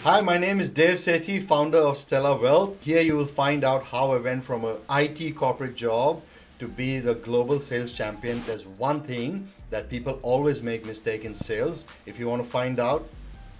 Hi, my name is Dev Sethi, founder of Stella Wealth. Here you will find out how I went from an IT corporate job to be the global sales champion. There's one thing that people always make mistake in sales. If you want to find out,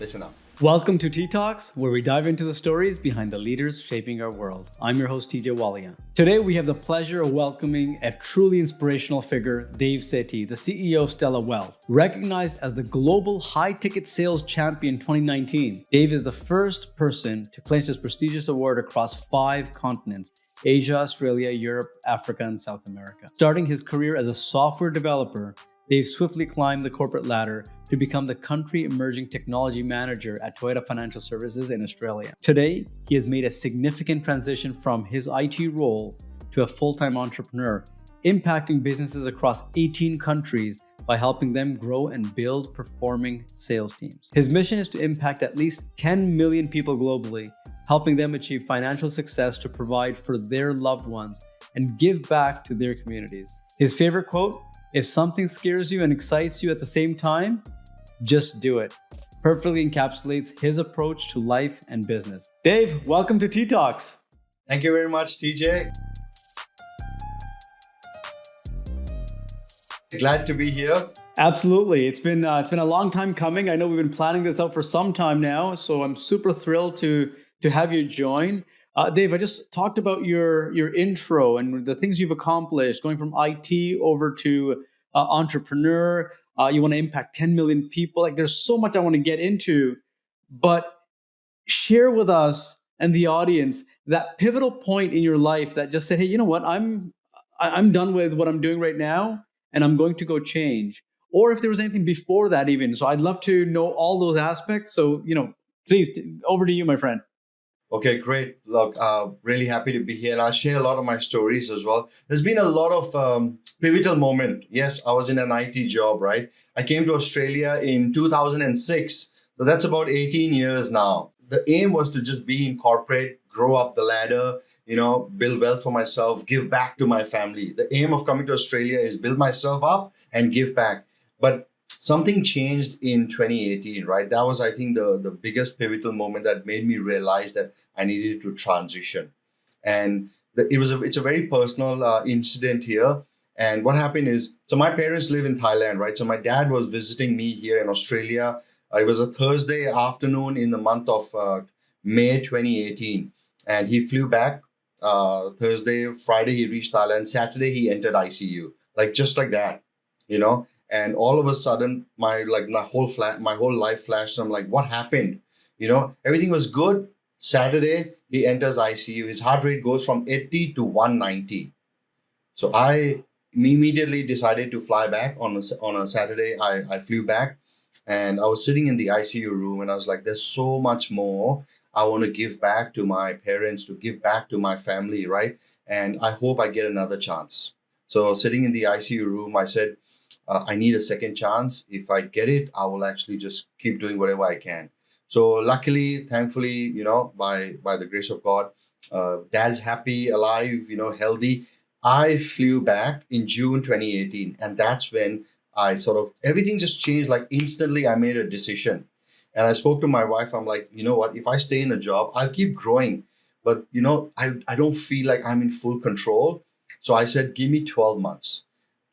listen up. Welcome to TTalks, where we dive into the stories behind the leaders shaping our world. I'm your host, Walia. Today, we have the pleasure of welcoming a truly inspirational figure, Dev Sethi, the CEO of Stella Wealth. Recognized as the global high-ticket sales champion 2019, Dev is the first person to clinch this prestigious award across 5 continents: Asia, Australia, Europe, Africa, and South America. Starting his career as a software developer, Dave swiftly climbed the corporate ladder to become the country emerging technology manager at Toyota Financial Services in Australia. Today, he has made a significant transition from his IT role to a full-time entrepreneur, impacting businesses across 18 countries by helping them grow and build performing sales teams. His mission is to impact at least 10 million people globally, helping them achieve financial success to provide for their loved ones and give back to their communities. His favorite quote: "If something scares you and excites you at the same time, just do it," perfectly encapsulates his approach to life and business. Dave, welcome to TTalks. Thank you very much, TJ. Glad to be here. Absolutely. It's been a long time coming. I know we've been planning this out for some time now, so I'm super thrilled to have you join. Dave, I just talked about your intro and the things you've accomplished, going from IT over to entrepreneur. You want to impact 10 million people. Like, there's so much I want to get into, but share with us and the audience that pivotal point in your life that just said, "Hey, you know what? I'm done with what I'm doing right now, and I'm going to go change." Or if there was anything before that, even. So I'd love to know all those aspects. So please, over to you, my friend. Okay, great. Look, really happy to be here, and I'll share a lot of my stories as well. There's been a lot of pivotal moment. Yes, I was in an IT job, right? I came to Australia in 2006, so that's about 18 years now. The aim was to just be in corporate, grow up the ladder, build wealth for myself, give back to my family. The aim of coming to Australia is build myself up and give back. But something changed in 2018, right? That was, I think, the biggest pivotal moment that made me realize that I needed to transition. And it's a very personal incident here. And what happened is, so my parents live in Thailand, right? So my dad was visiting me here in Australia. It was a Thursday afternoon in the month of May 2018. And he flew back Thursday, Friday, he reached Thailand. Saturday, he entered ICU, like just like that. And all of a sudden, my whole life flashed. I'm like, what happened? Everything was good. Saturday, he enters ICU. His heart rate goes from 80 to 190. So I immediately decided to fly back on a Saturday. I flew back, and I was sitting in the ICU room, and I was like, there's so much more I want to give back to my parents, to give back to my family, right? And I hope I get another chance. So sitting in the ICU room, I said, I need a second chance. If I get it, I will actually just keep doing whatever I can. So luckily, thankfully, by the grace of God, dad's happy, alive, healthy. I flew back in June 2018, and that's when everything just changed. Like instantly, I made a decision, and I spoke to my wife. I'm like, you know what? If I stay in a job, I'll keep growing, but I don't feel like I'm in full control. So I said, give me 12 months.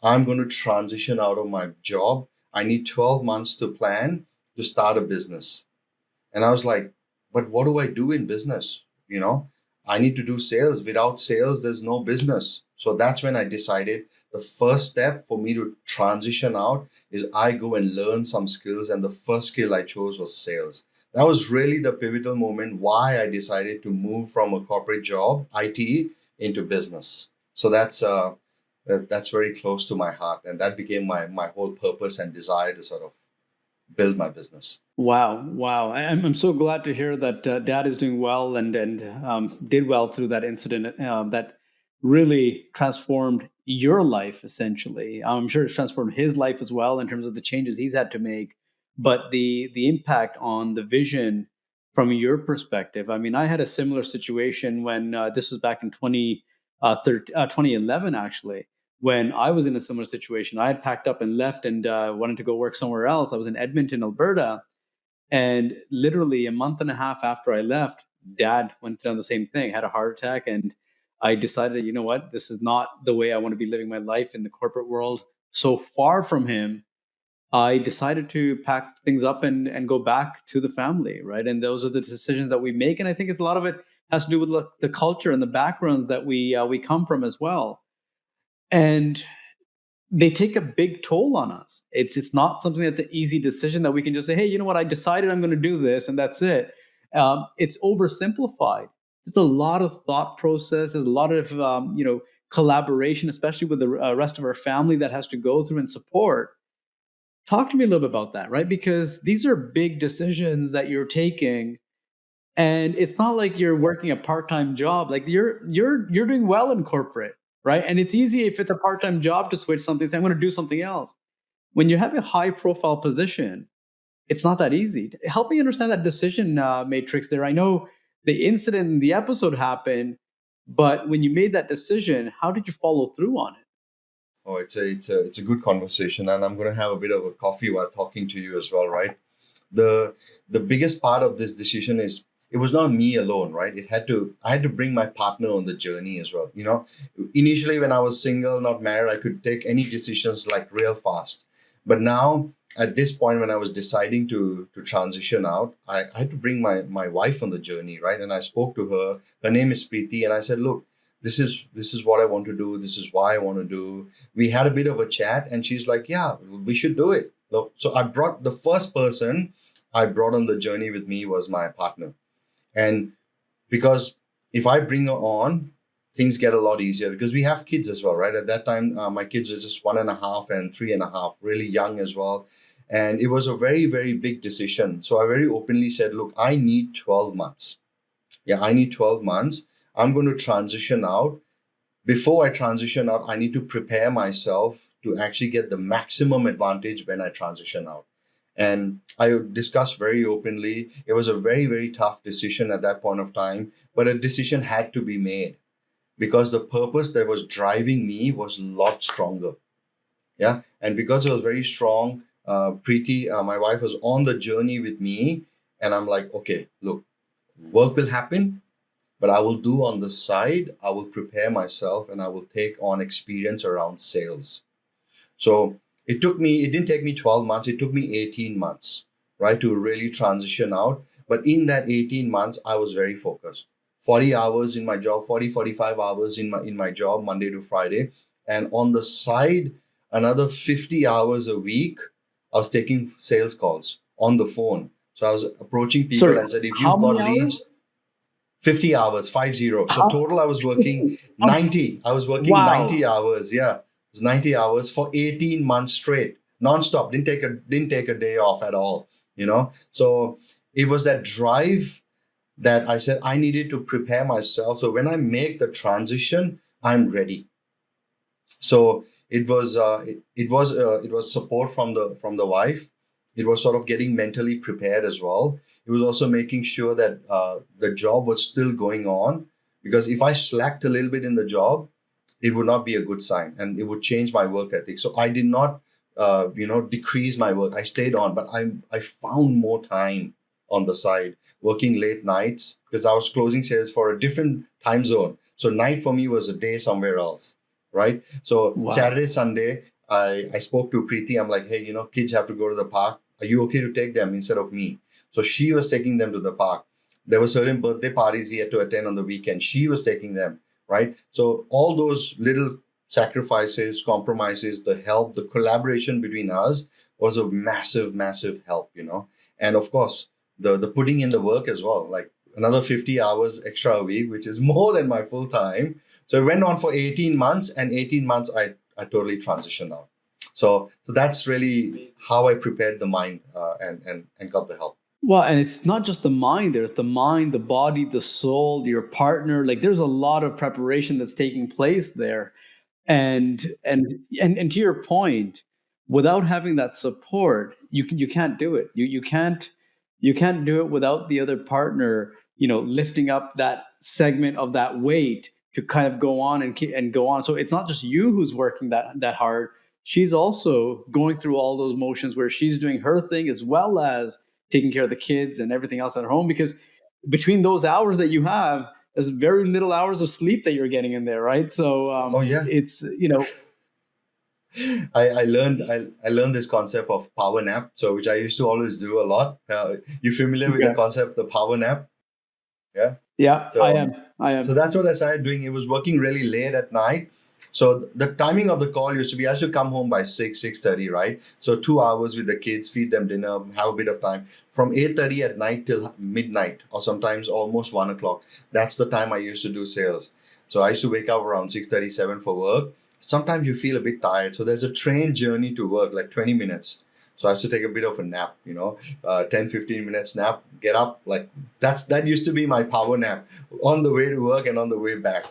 I'm going to transition out of my job. I need 12 months to plan to start a business. And I was like, but what do I do in business? I need to do sales. Without sales, there's no business. So that's when I decided the first step for me to transition out is I go and learn some skills. And the first skill I chose was sales. That was really the pivotal moment why I decided to move from a corporate job, IT, into business. So that's very close to my heart, and that became my whole purpose and desire to sort of build my business. Wow! I'm so glad to hear that Dad is doing well and did well through that incident that really transformed your life. Essentially, I'm sure it's transformed his life as well in terms of the changes he's had to make, but the impact on the vision from your perspective. I mean, I had a similar situation when this was back in 2011, actually, when I was in a similar situation. I had packed up and left and wanted to go work somewhere else. I was in Edmonton, Alberta. And literally a month and a half after I left, dad went down the same thing, had a heart attack. And I decided, you know what, this is not the way I want to be living my life in the corporate world. So far from him, I decided to pack things up and go back to the family, right? And those are the decisions that we make. And I think it's a lot of it has to do with the culture and the backgrounds that we come from as well. And they take a big toll on us. It's not something that's an easy decision that we can just say, hey, you know what? I decided I'm going to do this, and that's it. It's oversimplified. There's a lot of thought process. There's a lot of collaboration, especially with the rest of our family that has to go through and support. Talk to me a little bit about that, right? Because these are big decisions that you're taking, and it's not like you're working a part-time job. Like you're doing well in corporate, right? And it's easy if it's a part-time job to switch something, say I'm going to do something else. When you have a high-profile position, it's not that easy. Help me understand that decision matrix there. I know the incident in the episode happened, but when you made that decision, how did you follow through on it? Oh, it's a good conversation, and I'm going to have a bit of a coffee while talking to you as well, right? The biggest part of this decision is it was not me alone, right? I had to bring my partner on the journey as well. Initially when I was single, not married, I could take any decisions like real fast. But now at this point, when I was deciding to transition out, I had to bring my wife on the journey, right? And I spoke to her. Her name is Preeti, and I said, look, this is what I want to do. This is why I want to do. We had a bit of a chat, and she's like, yeah, we should do it. So I brought the first person I brought on the journey with me was my partner. And because if I bring her on, things get a lot easier because we have kids as well, right? At that time, my kids were just 1.5 and 3.5, really young as well. And it was a very, very big decision. So I very openly said, look, I need 12 months. Yeah, I need 12 months. I'm going to transition out. Before I transition out, I need to prepare myself to actually get the maximum advantage when I transition out. And I discussed very openly. It was a very, very tough decision at that point of time, but a decision had to be made because the purpose that was driving me was a lot stronger. Yeah. And because it was very strong, Preeti, my wife, was on the journey with me. And I'm like, okay, look, work will happen, but I will do on the side. I will prepare myself and I will take on experience around sales. So it didn't take me 12 months. It took me 18 months, right, to really transition out. But in that 18 months, I was very focused. 40 hours in my job, 45 hours in my job, Monday to Friday. And on the side, another 50 hours a week, I was taking sales calls on the phone. So I was approaching people. Sorry, and said, if how you've got many leads, hours? 50 hours, 50. So total, I was working 90. I was working Wow. 90 hours. Yeah. It was 90 hours for 18 months straight, nonstop. Didn't take a day off at all, So it was that drive that I said I needed to prepare myself. So when I make the transition, I'm ready. So it was support from the wife. It was sort of getting mentally prepared as well. It was also making sure that the job was still going on, because if I slacked a little bit in the job, it would not be a good sign and it would change my work ethic. So I did not, decrease my work. I stayed on, but I found more time on the side, working late nights because I was closing sales for a different time zone. So night for me was a day somewhere else, right? So Wow. Saturday, Sunday, I spoke to Preeti. I'm like, hey, kids have to go to the park. Are you okay to take them instead of me? So she was taking them to the park. There were certain birthday parties we had to attend on the weekend. She was taking them, right? So all those little sacrifices, compromises, the help, the collaboration between us was a massive, massive help, And of course, the putting in the work as well, like another 50 hours extra a week, which is more than my full time. So it went on for 18 months, and 18 months I totally transitioned out. So that's really how I prepared the mind and got the help. Well, and it's not just the mind. There's the mind, the body, the soul, your partner. Like there's a lot of preparation that's taking place there. And to your point, without having that support, you can't do it. You can't do it without the other partner, lifting up that segment of that weight to kind of go on and go on. So it's not just you who's working that hard. She's also going through all those motions where she's doing her thing as well as taking care of the kids and everything else at home, because between those hours that you have, there's very little hours of sleep that you're getting in there, right? So Oh yeah. it's, I learned this concept of power nap, so which I used to always do a lot. You familiar with the okay. concept of the power nap? Yeah. Yeah, I So am. I so am. that's what I started doing. It was working really late at night. So the timing of the call used to be I should come home by 6:30, right? So 2 hours with the kids, feed them dinner, have a bit of time. From 8:30 at night till midnight, or sometimes almost 1 o'clock. That's the time I used to do sales. So I used to wake up around 6:37 for work. Sometimes you feel a bit tired. So there's a train journey to work, like 20 minutes. So I used to take a bit of a nap, 10, 15 minutes nap, get up. Like that used to be my power nap on the way to work and on the way back,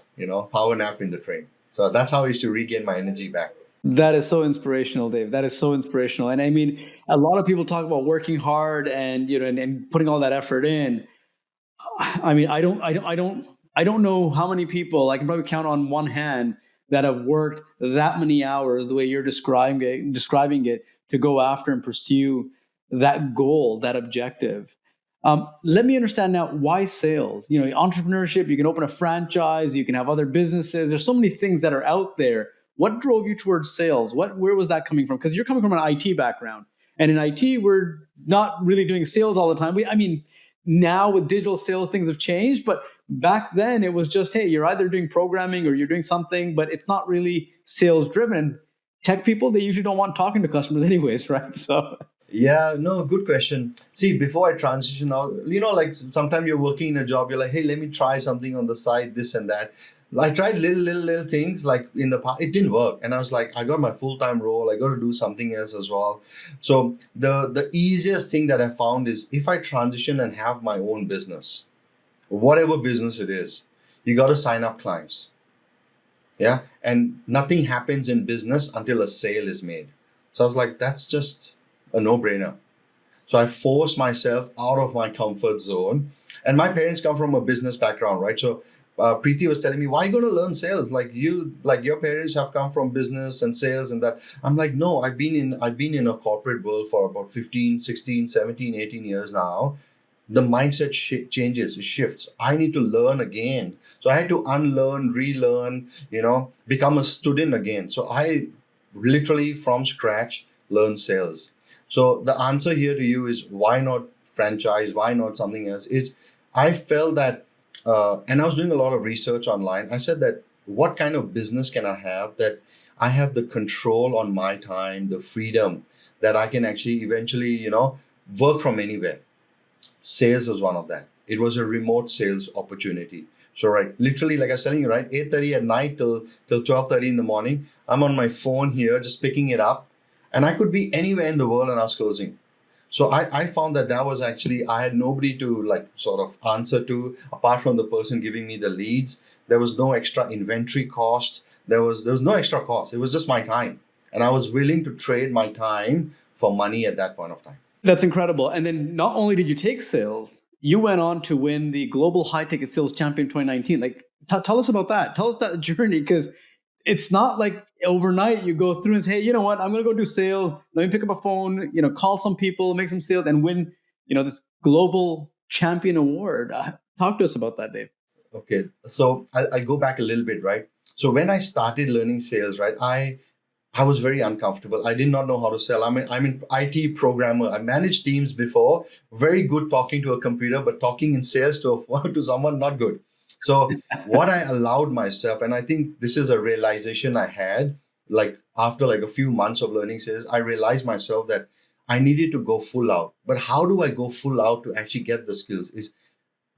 power nap in the train. So that's how I used to regain my energy back. That is so inspirational, Dave. That is so inspirational. And I mean, a lot of people talk about working hard and, and putting all that effort in. I mean, I don't know how many people, I can probably count on one hand, that have worked that many hours the way you're describing it to go after and pursue that goal, that objective. Let me understand now, why sales? Entrepreneurship, you can open a franchise, you can have other businesses. There's so many things that are out there. What drove you towards sales? Where was that coming from? Because you're coming from an IT background. And in IT, we're not really doing sales all the time. Now with digital sales, things have changed, but back then it was just, hey, you're either doing programming or you're doing something, but it's not really sales driven. Tech people, they usually don't want talking to customers anyways, right? So Yeah, no, good question. See, before I transition out, like sometimes you're working in a job, you're like, hey, let me try something on the side, this and that. I tried little things like in the past, it didn't work. And I was like, I got my full-time role, I got to do something else as well. So the easiest thing that I found is if I transition and have my own business, whatever business it is, you got to sign up clients. Yeah. And nothing happens in business until a sale is made. So I was like, that's just a no-brainer. So I forced myself out of my comfort zone. And my parents come from a business background, right? So Preeti was telling me, why are you going to learn sales? Like your parents have come from business and sales and that. I'm like, no, I've been in a corporate world for about 15, 16, 17, 18 years now. The mindset changes, it shifts. I need to learn again. So I had to unlearn, relearn, become a student again. So I literally from scratch learn sales. So the answer here to you is why not franchise? Why not something else? Is I felt that, and I was doing a lot of research online. I said that what kind of business can I have that I have the control on my time, the freedom that I can actually eventually, work from anywhere. Sales was one of that. It was a remote sales opportunity. So right, literally, like I was telling you, right, 8:30 at night till 12:30 in the morning, I'm on my phone here, just picking it up, and I could be anywhere in the world and I was closing. So I found that was actually, I had nobody to like sort of answer to apart from the person giving me the leads. There was no extra inventory cost. There was no extra cost. It was just my time. And I was willing to trade my time for money at that point of time. that's incredible. And then not only did you take sales, you went on to win the Global High Ticket Sales Champion 2019. Like, tell us about that. Tell us that journey, because it's not like overnight you go through and say, hey, you know what, I'm going to go do sales. Let me pick up a phone, call some people, make some sales, and win, this global champion award. Talk to us about that, Dave. Okay, so I'll go back a little bit, right? So when I started learning sales, right, I was very uncomfortable. I did not know how to sell. I'm an IT programmer. I managed teams before. Very good talking to a computer, but talking in sales to someone, not good. So what I allowed myself, and I think this is a realization I had, like after like a few months of learning sales, I realized myself that I needed to go full out. But how do I go full out to actually get the skills? Is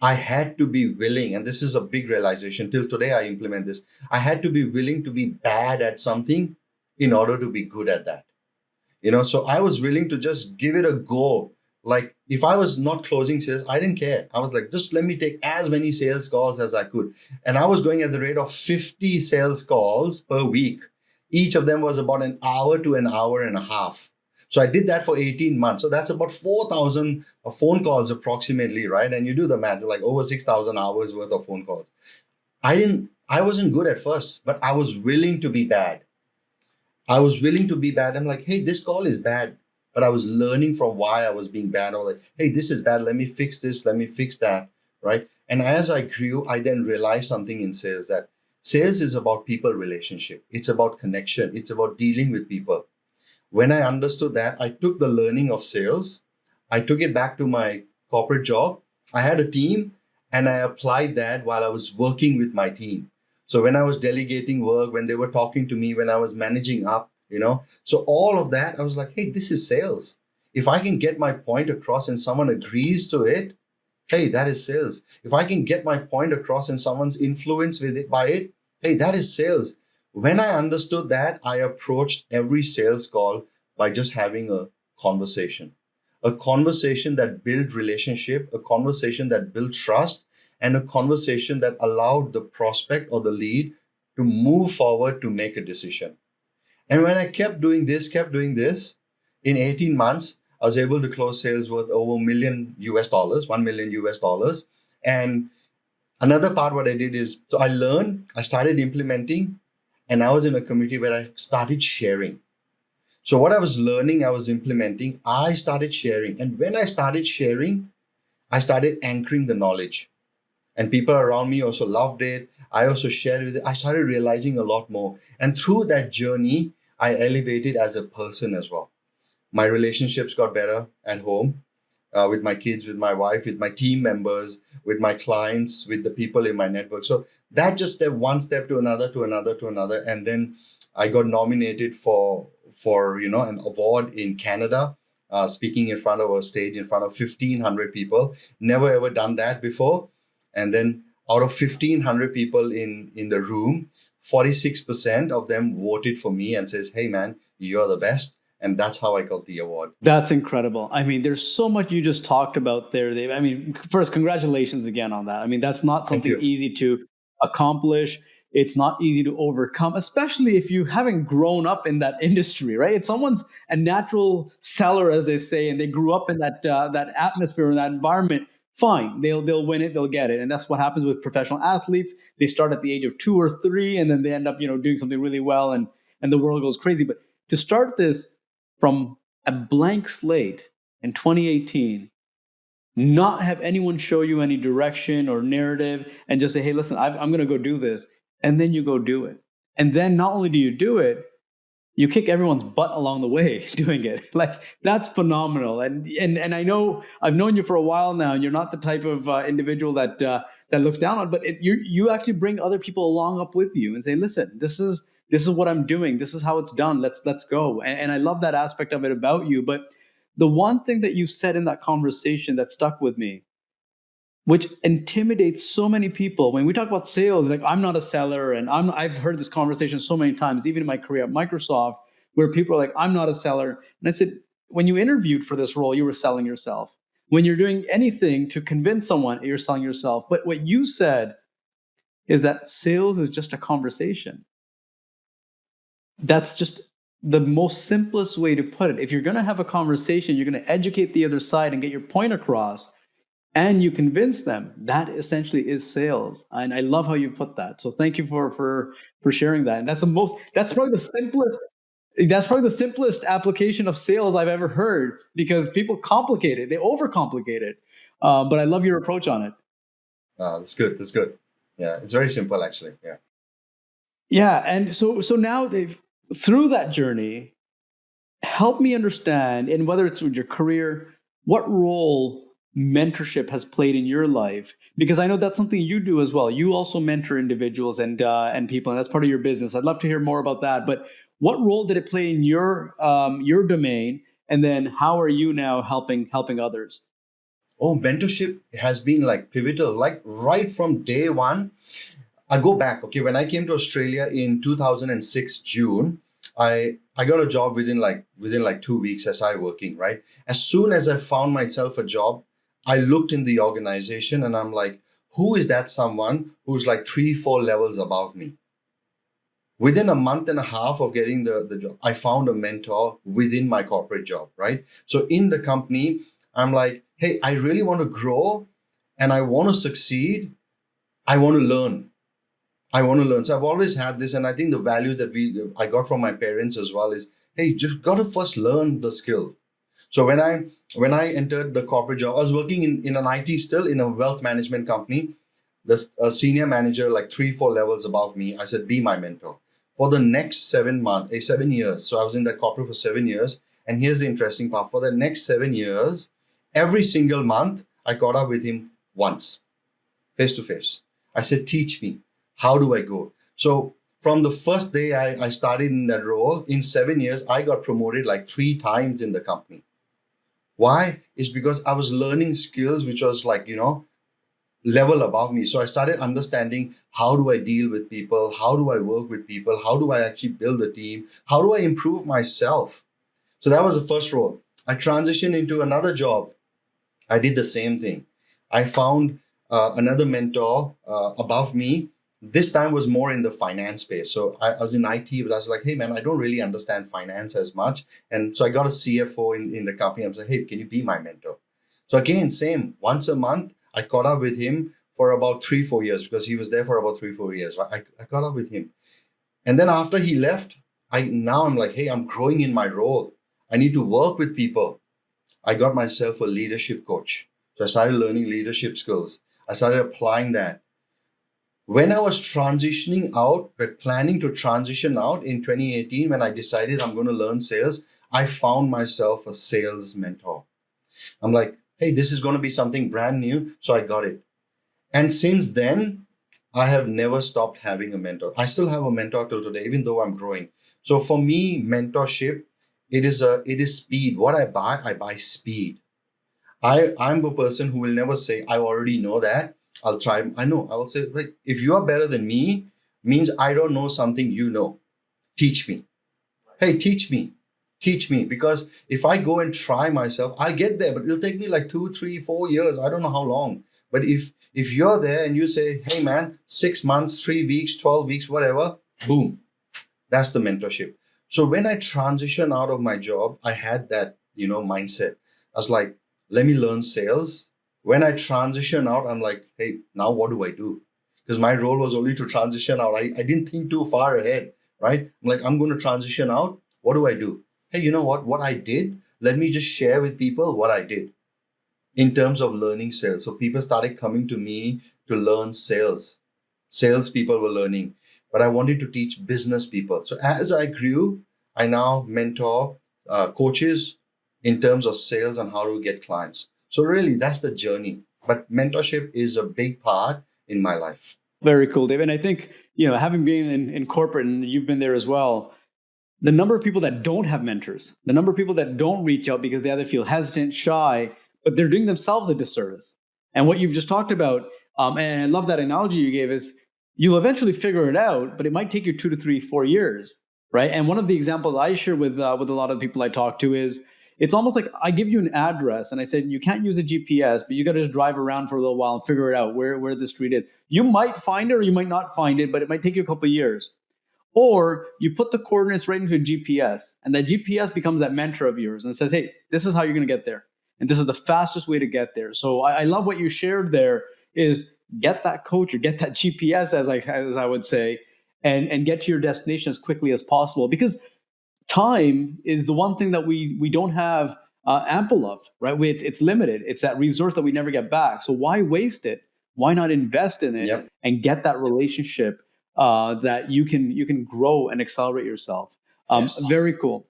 I had to be willing, and this is a big realization. Till today, I implement this. I had to be willing to be bad at something in order to be good at that. So I was willing to just give it a go. Like if I was not closing sales, I didn't care. I was like, just let me take as many sales calls as I could. And I was going at the rate of 50 sales calls per week. Each of them was about an hour to an hour and a half. So I did that for 18 months. So that's about 4,000 phone calls approximately, right? And you do the math, like over 6,000 hours worth of phone calls. I wasn't good at first, but I was willing to be bad. I'm like, hey, this call is bad. but I was learning from why I was being bad. I was like, hey, this is bad. Let me fix this. Let me fix that. Right. And as I grew, I then realized something in sales, that sales is about people relationship. It's about connection. It's about dealing with people. When I understood that, I took the learning of sales, I took it back to my corporate job. I had a team and I applied that while I was working with my team. So when I was delegating work, when they were talking to me, when I was managing up, so all of that, I was like, hey, this is sales. If I can get my point across and someone agrees to it, hey, that is sales. If I can get my point across and someone's influenced with it by it, hey, that is sales. When I understood that, I approached every sales call by just having a conversation that built relationship, a conversation that built trust, and a conversation that allowed the prospect or the lead to move forward to make a decision. And when I kept doing this, in 18 months, I was able to close sales worth over $1 million US. And another part, what I did is, so I learned, I started implementing, and I was in a community where I started sharing. So what I was learning, I was implementing, I started sharing. And when I started sharing, I started anchoring the knowledge. And people around me also loved it. I also shared with it. I started realizing a lot more. And through that journey, I elevated as a person as well. My relationships got better at home, with my kids, with my wife, with my team members, with my clients, with the people in my network. So that just step one step to another, to another, to another. And then I got nominated for an award in Canada, speaking in front of a stage in front of 1,500 people. Never ever done that before. And then out of 1,500 people in the room, 46% of them voted for me and says, hey man, you're the best. And that's how I got the award. That's incredible. I mean, there's so much you just talked about there, Dave. I mean, first, congratulations again on that. I mean, that's not something easy to accomplish. It's not easy to overcome, especially if you haven't grown up in that industry, right? It's someone's a natural seller, as they say, and they grew up in that atmosphere, in that environment. Fine, they'll win it, they'll get it, and that's what happens with professional athletes. They start at the age of 2 or 3, and then they end up, doing something really well, and the world goes crazy. But to start this from a blank slate in 2018, not have anyone show you any direction or narrative, and just say, hey, listen, I'm going to go do this. And then you go do it. And then not only do you do it, you kick everyone's butt along the way doing it. Like, that's phenomenal. And I know I've known you for a while now, and you're not the type of individual that looks down on, but you actually bring other people along up with you and say, listen, this is what I'm doing. This is how it's done. Let's go. And I love that aspect of it about you. But the one thing that you said in that conversation that stuck with me, which intimidates so many people. When we talk about sales, like, I'm not a seller, and I've heard this conversation so many times, even in my career at Microsoft, where people are like, I'm not a seller. And I said, when you interviewed for this role, you were selling yourself. When you're doing anything to convince someone, you're selling yourself. But what you said is that sales is just a conversation. That's just the most simplest way to put it. If you're going to have a conversation, you're going to educate the other side and get your point across, and you convince them. That essentially is sales. And I love how you put that. So thank you for sharing that. And that's probably the simplest application of sales I've ever heard, because people complicate it. They overcomplicate it. But I love your approach on it. That's good. That's good. Yeah, it's very simple, actually. Yeah. Yeah. And so now, Dave, through that journey, help me understand, and whether it's with your career, what role mentorship has played in your life, because I know that's something you do as well. You also mentor individuals and people, and that's part of your business. I'd love to hear more about that. But what role did it play in your domain, and then how are you now helping others? Oh, mentorship has been like pivotal, like right from day one. I go back. Okay, when I came to Australia in 2006 June, I got a job within like 2 weeks, SI working, right? As soon as I found myself a job, I looked in the organization and I'm like, who is that someone who's like 3-4 levels above me? Within a month and a half of getting the job, I found a mentor within my corporate job, right? So in the company, I'm like, hey, I really want to grow and I want to succeed. I want to learn. So I've always had this, and I think the value that I got from my parents as well is, hey, just got to first learn the skill. So when I entered the corporate job, I was working in an IT still in a wealth management company. A senior manager, like 3-4 levels above me, I said, be my mentor for the next 7 months, 7 years. So I was in that corporate for 7 years. And here's the interesting part: for the next 7 years, every single month, I caught up with him once, face to face. I said, teach me. How do I go? So from the first day I started in that role, in 7 years, I got promoted like 3 times in the company. Why? It's because I was learning skills which was like, level above me. So I started understanding, how do I deal with people? How do I work with people? How do I actually build a team? How do I improve myself? So that was the first role. I transitioned into another job. I did the same thing. I found another mentor above me. This time was more in the finance space. So I was in IT, but I was like, hey, man, I don't really understand finance as much. And so I got a CFO in the company. I was like, hey, can you be my mentor? So again, same, once a month, I caught up with him for about 3-4 years, because he was there for about 3-4 years. Right? I caught up with him. And then after he left, I'm like, hey, I'm growing in my role. I need to work with people. I got myself a leadership coach. So I started learning leadership skills. I started applying that. When I was transitioning out, planning to transition out in 2018, when I decided I'm going to learn sales, I found myself a sales mentor. I'm like, hey, this is going to be something brand new. So I got it. And since then, I have never stopped having a mentor. I still have a mentor till today, even though I'm growing. So for me, mentorship, it is speed. What I buy speed. I'm a person who will never say, I already know that. I'll try. I know. I will say, like, if you are better than me, means I don't know something you know. Teach me. Hey, teach me. Teach me. Because if I go and try myself, I'll get there, but it'll take me like 2, 3, 4 years. I don't know how long. But if you're there and you say, hey man, 6 months, 3 weeks, 12 weeks, whatever, boom. That's the mentorship. So when I transitioned out of my job, I had that, mindset. I was like, let me learn sales. When I transition out, I'm like, hey, now what do I do? Because my role was only to transition out. I didn't think too far ahead, right? I'm like, I'm going to transition out. What do I do? Hey, you know what? What I did, let me just share with people what I did in terms of learning sales. So people started coming to me to learn sales. Salespeople were learning, but I wanted to teach business people. So as I grew, I now mentor coaches in terms of sales and how to get clients. So really, that's the journey. But mentorship is a big part in my life. Very cool, Dave. And I think, having been in corporate, and you've been there as well, the number of people that don't have mentors, the number of people that don't reach out because they either feel hesitant, shy, but they're doing themselves a disservice. And what you've just talked about, and I love that analogy you gave, is you'll eventually figure it out, but it might take you 2 to 3, 4 years, right? And one of the examples I share with a lot of the people I talk to is, it's almost like I give you an address and I said, you can't use a GPS, but you got to just drive around for a little while and figure it out where the street is. You might find it or you might not find it, but it might take you a couple of years. Or you put the coordinates right into a GPS, and that GPS becomes that mentor of yours and says, hey, this is how you're going to get there. And this is the fastest way to get there. So I love what you shared there, is get that coach or get that GPS, as I would say, and get to your destination as quickly as possible. Because time is the one thing that we don't have ample of, right? It's limited. It's that resource that we never get back. So why waste it? Why not invest in it and get that relationship that you can grow and accelerate yourself? Yes. Very cool.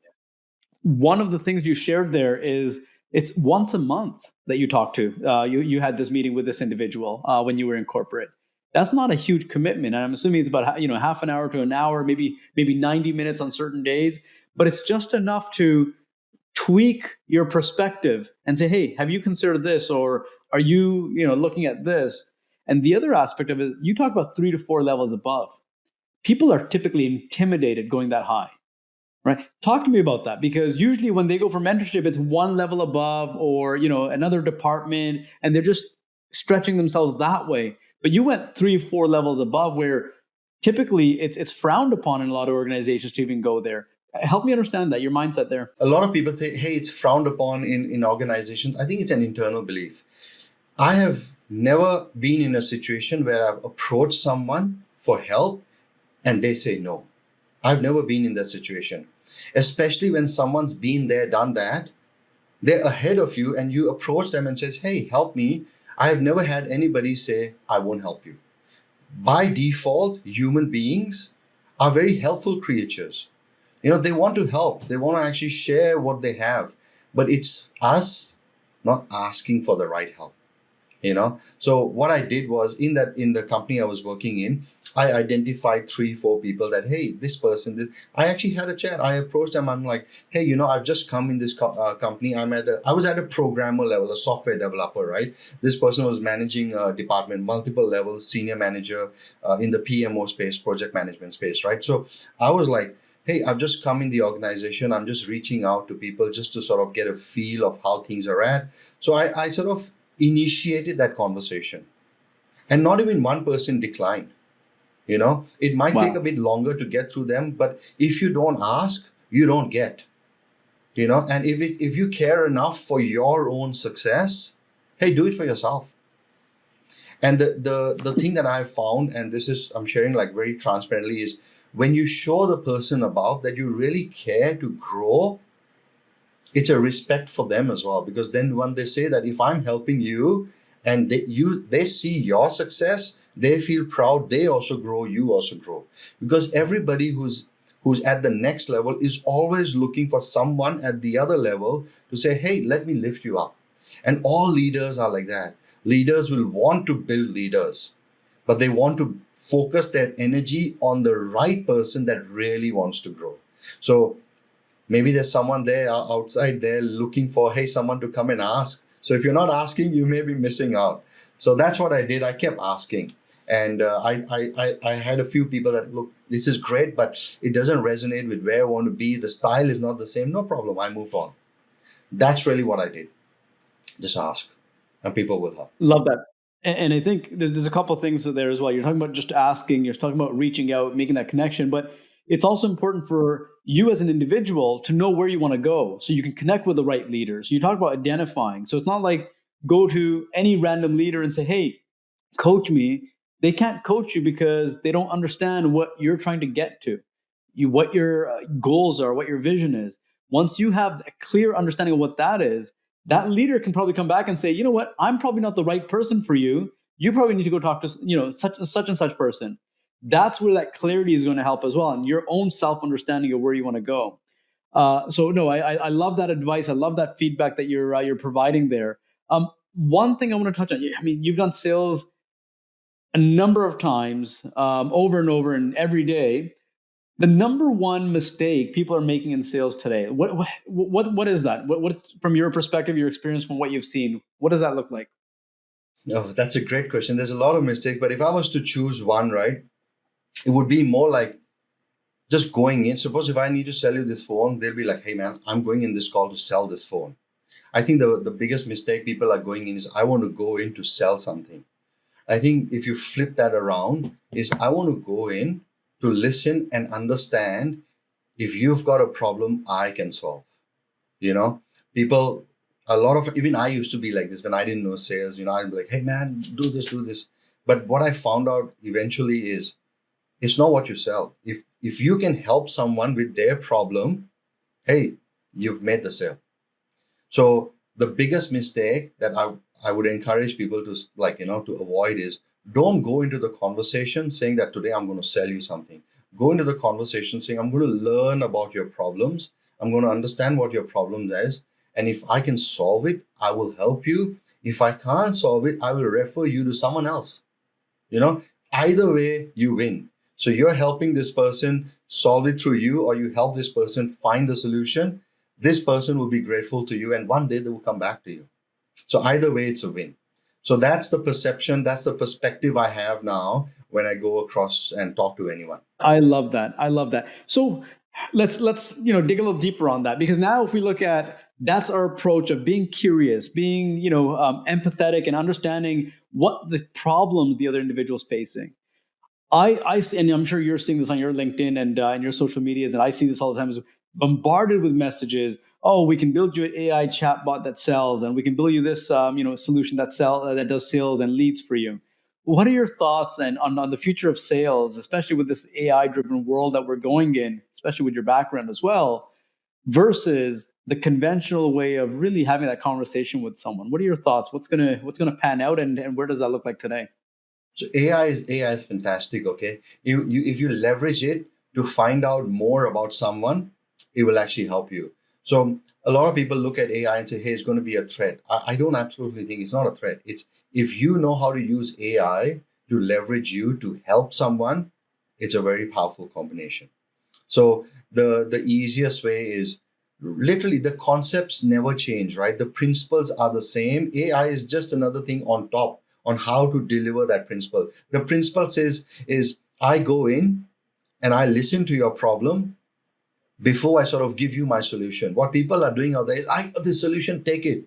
One of the things you shared there is it's once a month that you talk to. You had this meeting with this individual when you were in corporate. That's not a huge commitment, and I'm assuming it's about half an hour to an hour, maybe 90 minutes on certain days. But it's just enough to tweak your perspective and say, hey, have you considered this? Or are you, looking at this? And the other aspect of it, you talk about 3 to 4 levels above. People are typically intimidated going that high, right? Talk to me about that, because usually when they go for mentorship, it's one level above or, another department, and they're just stretching themselves that way. But you went 3 or 4 levels above, where typically it's frowned upon in a lot of organizations to even go there. Help me understand that, your mindset there. A lot of people say, hey, it's frowned upon in organizations. I think it's an internal belief. I have never been in a situation where I've approached someone for help and they say no. I've never been in that situation, especially when someone's been there, done that, They're ahead of you, and you approach them and says, hey, help me. I have never had anybody say, I won't help you. By default, human beings are very helpful creatures. They want to help. They want to actually share what they have. But it's us not asking for the right help. So what I did was, in the company I was working in, I identified 3-4 people that, hey, this person, I actually had a chat. I approached them. I'm like, hey, I've just come in this company. I was at a programmer level, a software developer, right? This person was managing a department, multiple levels, senior manager in the PMO space, project management space, right? So I was like, hey, I've just come in the organization. I'm just reaching out to people just to sort of get a feel of how things are at. So I sort of initiated that conversation, and not even one person declined. It might take a bit longer to get through them, but if you don't ask, you don't get. And if you care enough for your own success, hey, do it for yourself. And the thing that I've found, and this is, I'm sharing like very transparently, is when you show the person above that you really care to grow, it's a respect for them as well. Because then when they say that, if I'm helping you and they see your success, they feel proud, they also grow, you also grow. Because everybody who's at the next level is always looking for someone at the other level to say, hey, let me lift you up. And all leaders are like that. Leaders will want to build leaders, but they want to focus their energy on the right person that really wants to grow. So maybe there's someone there outside there looking for, hey, someone to come and ask. So if you're not asking, you may be missing out. So that's what I did. I kept asking. And I had a few people that, look, this is great, but it doesn't resonate with where I want to be. The style is not the same. No problem. I move on. That's really what I did. Just ask, and people will help. Love that. And I think there's a couple of things there as well. You're talking about just asking, you're talking about reaching out, making that connection, but it's also important for you as an individual to know where you want to go so you can connect with the right leaders. So you talk about identifying. So it's not like go to any random leader and say, hey, coach me. They can't coach you because they don't understand what you're trying to get to, what your goals are, what your vision is. Once you have a clear understanding of what that is, that leader can probably come back and say, you know what, I'm probably not the right person for you. You probably need to go talk to such and such person. That's where that clarity is going to help as well, and your own self-understanding of where you want to go. So no, I love that advice. I love that feedback that you're providing there. One thing I want to touch on. I mean, you've done sales a number of times, over and over, and every day. The number one mistake people are making in sales today. What is that? What's from your perspective, your experience, from what you've seen? What does that look like? Oh, that's a great question. There's a lot of mistakes, but if I was to choose one, right, it would be more like just going in. Suppose if I need to sell you this phone, they'll be like, hey man, I'm going in this call to sell this phone. I think the biggest mistake people are going in is, I want to go in to sell something. I think if you flip that around, is I want to go in to listen and understand. If you've got a problem, I can solve. People, a lot of, even I used to be like this when I didn't know sales. I'd be like, hey man, do this. But what I found out eventually is, it's not what you sell. If you can help someone with their problem, hey, you've made the sale. So the biggest mistake that I would encourage people to to avoid is, don't go into the conversation saying that today I'm going to sell you something. Go into the conversation saying, I'm going to learn about your problems. I'm going to understand what your problem is. And if I can solve it, I will help you. If I can't solve it, I will refer you to someone else. Either way, you win. So you're helping this person solve it through you, or you help this person find the solution. This person will be grateful to you, and one day they will come back to you. So either way, it's a win. So that's the perception, that's the perspective I have now when I go across and talk to anyone. I love that. So let's dig a little deeper on that, because now if we look at, that's our approach of being curious, being empathetic, and understanding what the problems the other individual is facing. I see, and I'm sure you're seeing this on your LinkedIn and in your social medias, and I see this all the time, is bombarded with messages. Oh, we can build you an AI chatbot that sells, and we can build you this solution that does sales and leads for you. What are your thoughts on the future of sales, especially with this AI-driven world that we're going in, especially with your background as well? versus the conventional way of really having that conversation with someone. What are your thoughts? What's gonna pan out, and where does that look like today? So AI is fantastic. Okay, you if you leverage it to find out more about someone, it will actually help you. So a lot of people look at AI and say, "Hey, it's going to be a threat." I don't absolutely think it's not a threat. It's if you know how to use AI to leverage you to help someone, it's a very powerful combination. So the easiest way is literally the concepts never change, right? The principles are the same. AI is just another thing on top on how to deliver that principle. The principle says is I go in and I listen to your problem before I sort of give you my solution. What people are doing out there is I got the solution, take it.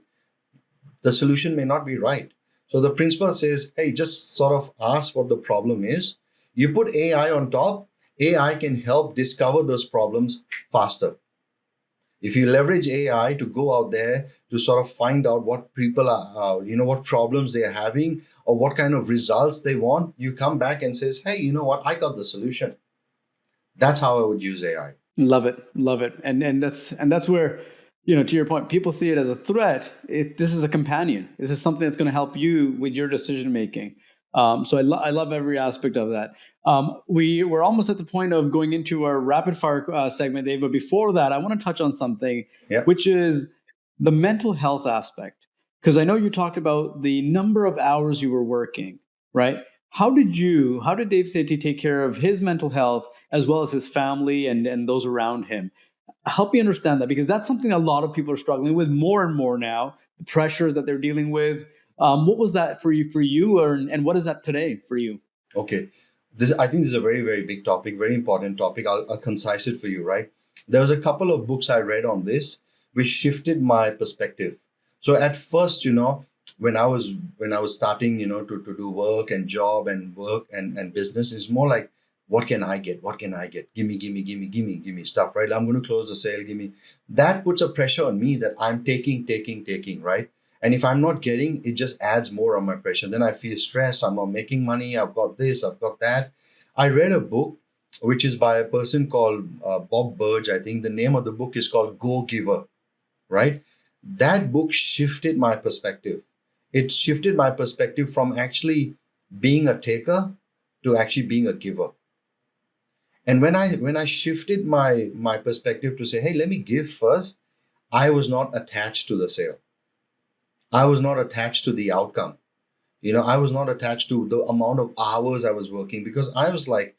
The solution may not be right. So the principle says, hey, just sort of ask what the problem is. You put AI on top, AI can help discover those problems faster. If you leverage AI to go out there to sort of find out what people are, what problems they are having or what kind of results they want, you come back and says, hey, you know what? I got the solution. That's how I would use AI. Love it, love it, and that's where, to your point, people see it as a threat. This is a companion. This is something that's going to help you with your decision making. So I love every aspect of that. We're almost at the point of going into our rapid fire segment, Dave. But before that, I want to touch on something, which is the mental health aspect, because I know you talked about the number of hours you were working, right? How did Dave Sethi take care of his mental health as well as his family and those around him? Help me understand that, because that's something a lot of people are struggling with more and more now, the pressures that they're dealing with. What was that for you, and what is that today for you? Okay. I think this is a very, very big topic, very important topic. I'll concise it for you, right? There was a couple of books I read on this, which shifted my perspective. So at first, when I was starting, to do work and job and work and business, it's more like, what can I get? What can I get? Give me stuff, right? I'm going to close the sale. Give me. That puts a pressure on me that I'm taking, right? And if I'm not getting, it just adds more on my pressure. Then I feel stressed. I'm not making money. I've got this, I've got that. I read a book, which is by a person called Bob Burge. I think the name of the book is called Go Giver, right? That book shifted my perspective. It shifted my perspective from actually being a taker to actually being a giver. And when I shifted my perspective to say, hey, let me give first, I was not attached to the sale. I was not attached to the outcome. I was not attached to the amount of hours I was working, because I was like,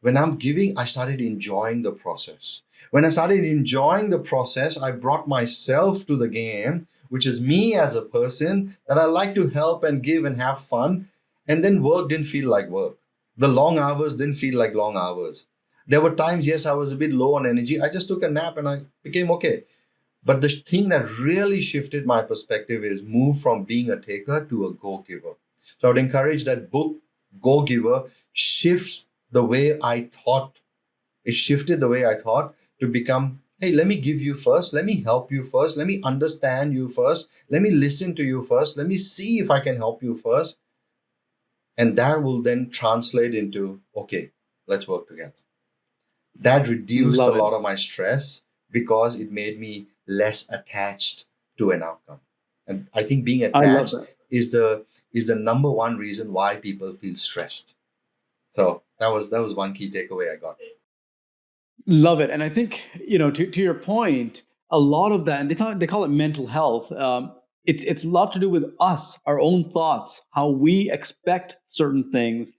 when I'm giving, I started enjoying the process. When I started enjoying the process, I brought myself to the game, which is me as a person that I like to help and give and have fun. And then work didn't feel like work. The long hours didn't feel like long hours. There were times, yes, I was a bit low on energy. I just took a nap and I became okay. But the thing that really shifted my perspective is move from being a taker to a go-giver. So I would encourage that book, Go Giver, shifts the way I thought. It shifted the way I thought to become, hey, let me give you first. Let me help you first. Let me understand you first. Let me listen to you first. Let me see if I can help you first. And that will then translate into, okay, let's work together. That reduced a lot of my stress because it made me less attached to an outcome. And I think being attached is the number one reason why people feel stressed. So that was one key takeaway I got. Love it. And I think, to your point, a lot of that, and they call it mental health. It's a lot to do with us, our own thoughts, how we expect certain things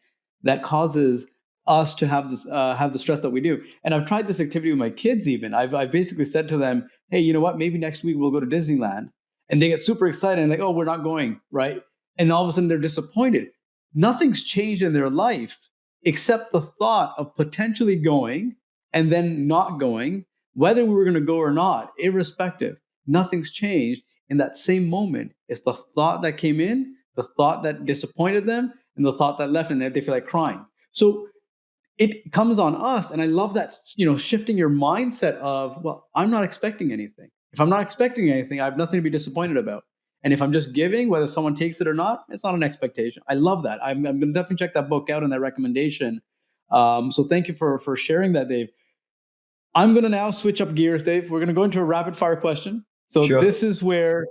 that causes us to have the stress that we do. And I've tried this activity with my kids. Even I've basically said to them, hey, you know what? Maybe next week we'll go to Disneyland, and they get super excited and like, oh, we're not going, right? And all of a sudden they're disappointed. Nothing's changed in their life except the thought of potentially going and then not going, whether we were going to go or not, irrespective. Nothing's changed in that same moment. It's the thought that came in, the thought that disappointed them, and the thought that left, and they feel like crying. So it comes on us. And I love that, shifting your mindset of, well, I'm not expecting anything. If I'm not expecting anything, I have nothing to be disappointed about. And if I'm just giving, whether someone takes it or not, it's not an expectation. I love that. I'm going to definitely check that book out and that recommendation. So thank you for sharing that, Dave. I'm going to now switch up gears, Dave. We're going to go into a rapid fire question. So Sure. this is where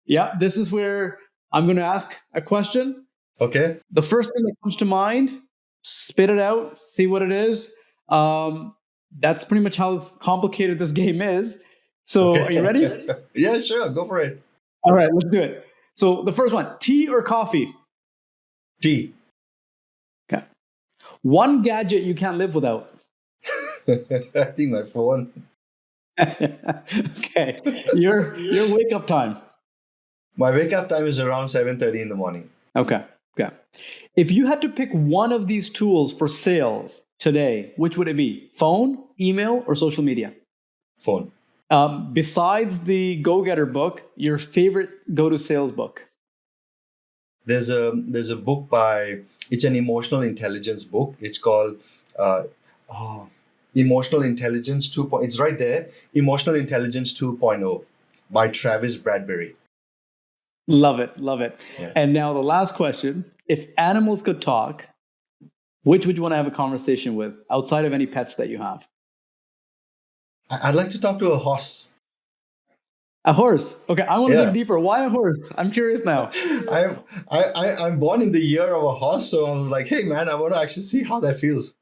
I'm going to ask a question. Okay. The first thing that comes to mind, spit it out, see what it is. That's pretty much how complicated this game is. So Okay. Are you ready? Yeah, sure. Go for it. All right, let's do it. So the first one, tea or coffee? Tea. Okay. One gadget you can't live without. I think my phone. Okay. Your wake up time. My wake up time is around 7:30 in the morning. Okay. If you had to pick one of these tools for sales today, which would it be? Phone, email, or social media? Phone. Besides the Go-Getter book, your favorite go-to sales book? There's a book it's an emotional intelligence book. It's called Emotional Intelligence 2.0. It's right there. Emotional Intelligence 2.0 by Travis Bradbury. Love it. Yeah. And now the last question. If animals could talk, which would you want to have a conversation with outside of any pets that you have? I'd like to talk to a horse. A horse. Okay, I want to Yeah. dig deeper. Why a horse? I'm curious now. I'm born in the year of a horse, so I was like, hey man, I want to actually see how that feels.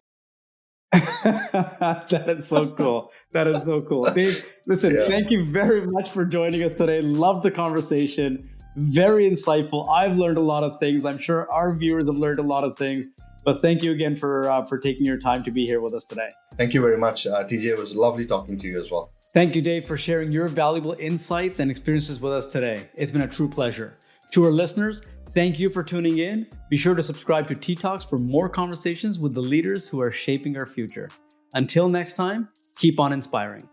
That is so cool. Dave, listen, Yeah. Thank you very much for joining us today. Love the conversation. Very insightful. I've learned a lot of things. I'm sure our viewers have learned a lot of things. But thank you again for taking your time to be here with us today. Thank you very much, TJ. It was lovely talking to you as well. Thank you, Dave, for sharing your valuable insights and experiences with us today. It's been a true pleasure. To our listeners, thank you for tuning in. Be sure to subscribe to TTalks for more conversations with the leaders who are shaping our future. Until next time, keep on inspiring.